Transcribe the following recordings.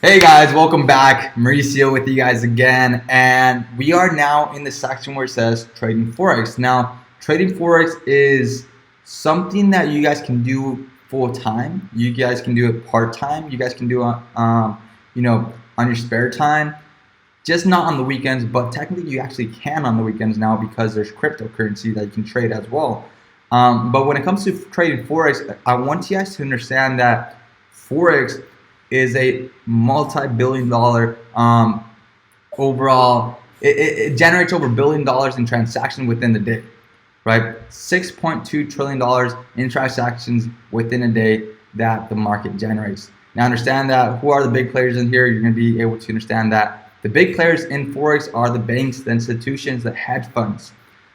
Hey guys, welcome back. Mauricio with you guys again, and we are now in the section where it says Trading Forex. Now, Trading Forex is something that you guys can do full time. You guys can do it part time. You guys can do it, on your spare time. Just not on the weekends, but technically you actually can on the weekends now because there's cryptocurrency that you can trade as well. But when it comes to trading Forex, I want you guys to understand that Forex is a multi-billion-dollar overall. It generates over $1 billion in transactions within the day, right? $6.2 trillion in transactions within a day that the market generates. Now understand that who are the big players in here? You're going to be able to understand that the big players in Forex are the banks, the institutions, the hedge funds.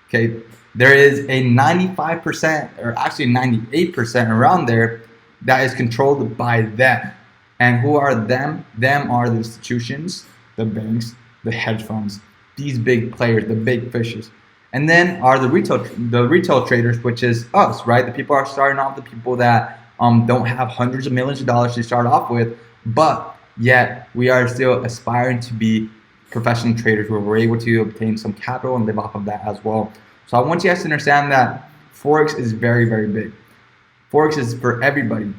Okay, there is a 95% or actually 98% around there that is controlled by them. And who are them? Them are the institutions, the banks, the hedge funds, these big players, the big fishes. And then are the retail traders, which is us, right? The people are starting off, the people that don't have hundreds of millions of dollars to start off with, but yet we are still aspiring to be professional traders where we're able to obtain some capital and live off of that as well. So I want you guys to understand that Forex is very, very big. Forex is for everybody,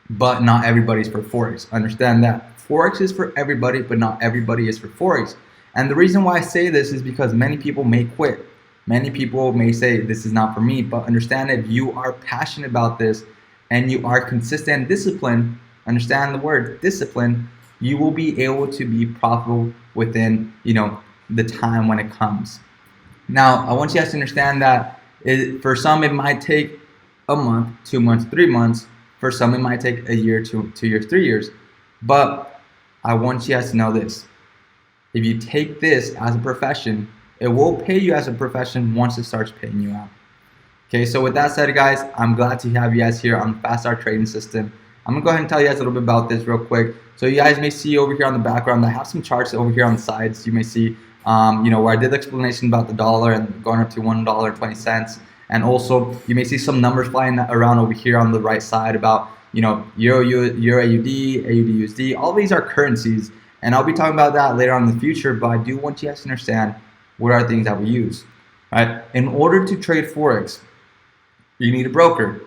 but not everybody's for Forex. Understand that Forex is for everybody, but not everybody is for Forex. And the reason why I say this is because many people may quit. Many people may say this is not for me, but understand if you are passionate about this and you are consistent and disciplined, understand the word discipline, you will be able to be profitable within the time when it comes. Now, I want you guys to understand that for some it might take a month, 2 months, 3 months. For some, it might take a year, 2 years, 3 years. But I want you guys to know this. If you take this as a profession, it will pay you as a profession once it starts paying you out. Okay, so with that said, guys, I'm glad to have you guys here on the Fast Start Trading System. I'm gonna go ahead and tell you guys a little bit about this real quick. So you guys may see over here on the background, I have some charts over here on the sides. You may see, where I did the explanation about the dollar and going up to $1.20. And also, you may see some numbers flying around over here on the right side about, Euro AUD, AUD USD. All these are currencies, and I'll be talking about that later on in the future. But I do want you guys to understand what are things that we use, right? In order to trade Forex, you need a broker.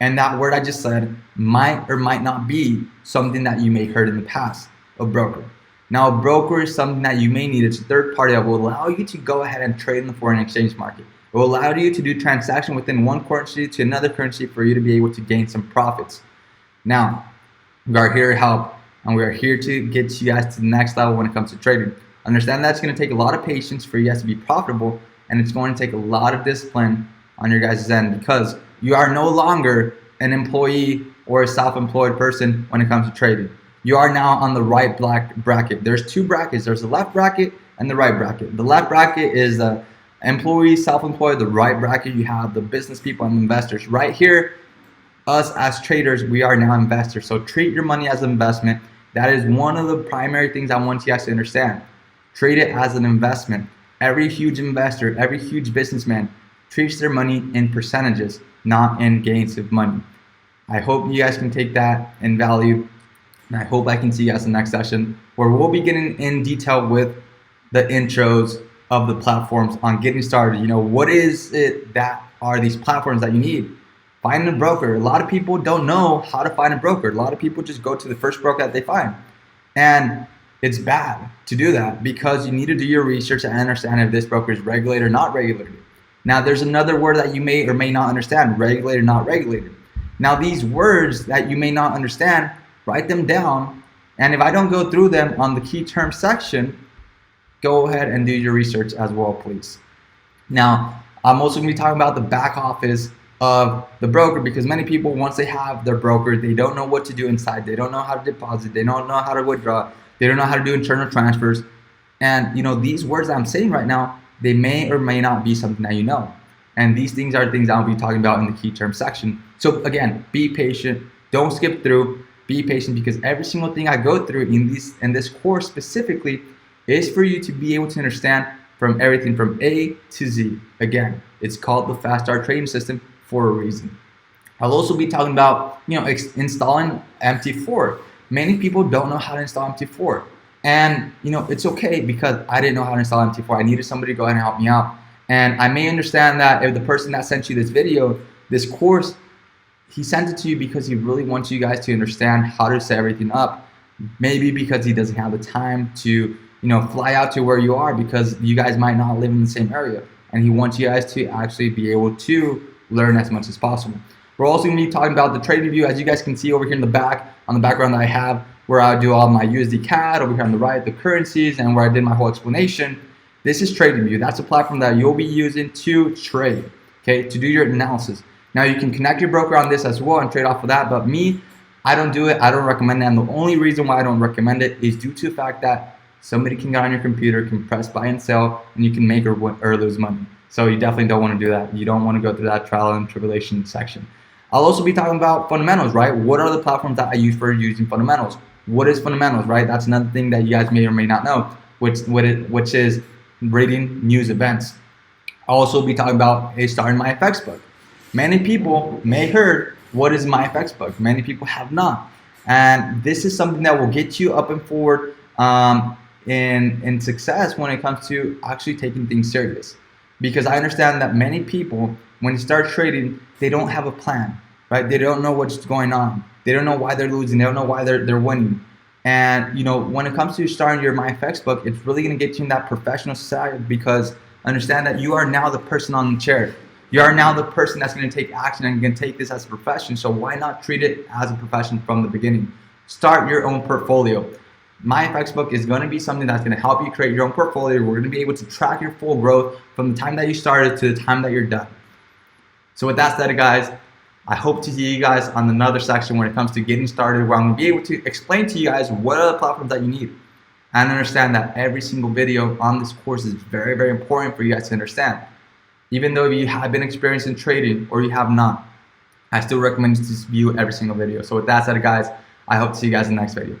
And that word I just said might or might not be something that you may have heard in the past, a broker. Now, a broker is something that you may need. It's a third party that will allow you to go ahead and trade in the foreign exchange market. It will allow you to do transaction within one currency to another currency for you to be able to gain some profits. Now, we are here to help, and we are here to get you guys to the next level when it comes to trading. Understand that's going to take a lot of patience for you guys to be profitable, and it's going to take a lot of discipline on your guys' end because you are no longer an employee or a self-employed person when it comes to trading. You are now on the right bracket. There's two brackets. There's the left bracket and the right bracket. The left bracket is the employees, self-employed. The right bracket, you have the business people and investors. Right here, us as traders, we are now investors. So treat your money as an investment. That is one of the primary things I want you guys to understand. Treat it as an investment. Every huge investor, every huge businessman treats their money in percentages, not in gains of money. I hope you guys can take that in value, and I hope I can see you guys in the next session where we'll be getting in detail with the intros of the platforms on getting started. What is it that are these platforms that you need? Finding a broker. A lot of people don't know how to find a broker. A lot of people just go to the first broker that they find. And it's bad to do that because you need to do your research and understand if this broker is regulated or not regulated. Now, there's another word that you may or may not understand, regulated, not regulated. Now, these words that you may not understand, write them down. And if I don't go through them on the key term section, go ahead and do your research as well, please. Now, I'm also going to be talking about the back office of the broker because many people, once they have their broker, they don't know what to do inside. They don't know how to deposit. They don't know how to withdraw. They don't know how to do internal transfers. And, these words that I'm saying right now, they may or may not be something that you know. And these things are things I'll be talking about in the key term section. So again, be patient. Don't skip through. Be patient because every single thing I go through in this course specifically is for you to be able to understand from everything from A to Z. Again, it's called the Fast Start Trading System for a reason. I'll also be talking about installing MT4. many people don't know how to install MT4. And it's okay, because I didn't know how to install MT4. I needed somebody to go ahead and help me out. And I may understand that if the person that sent you this video, this course, he sent it to you because he really wants you guys to understand how to set everything up. Maybe because he doesn't have the time to fly out to where you are, because you guys might not live in the same area, and he wants you guys to actually be able to learn as much as possible. We're also going to be talking about the trading view, as you guys can see over here in the back, on the background that I have, where I do all my USD CAD, over here on the right, the currencies, and where I did my whole explanation. This is Trading View. That's a platform that you'll be using to trade, okay, to do your analysis. Now you can connect your broker on this as well and trade off of that, but me, I don't do it. I don't recommend it. And the only reason why I don't recommend it is due to the fact that somebody can get on your computer, can press buy and sell, and you can make or lose money. So you definitely don't want to do that. You don't want to go through that trial and tribulation section. I'll also be talking about fundamentals, right? What are the platforms that I use for using fundamentals? What is fundamentals, right? That's another thing that you guys may or may not know, which is reading news events. I'll also be talking about starting my FX book. Many people may heard what is my FX book. Many people have not. And this is something that will get you up and forward in success when it comes to actually taking things serious. Because I understand that many people, when they start trading, they don't have a plan, right? They don't know what's going on. They don't know why they're losing. They don't know why they're winning. And when it comes to starting your MyFX book, it's really going to get you in that professional side, because understand that you are now the person on the chair. You are now the person that's going to take action and going to take this as a profession. So why not treat it as a profession from the beginning? Start your own portfolio. MyFX book is going to be something that's going to help you create your own portfolio. We're going to be able to track your full growth from the time that you started to the time that you're done. So with that said, guys, I hope to see you guys on another section when it comes to getting started, where I'm going to be able to explain to you guys what are the platforms that you need. And understand that every single video on this course is very, very important for you guys to understand. Even though you have been experienced in trading or you have not, I still recommend you to view every single video. So with that said, guys, I hope to see you guys in the next video.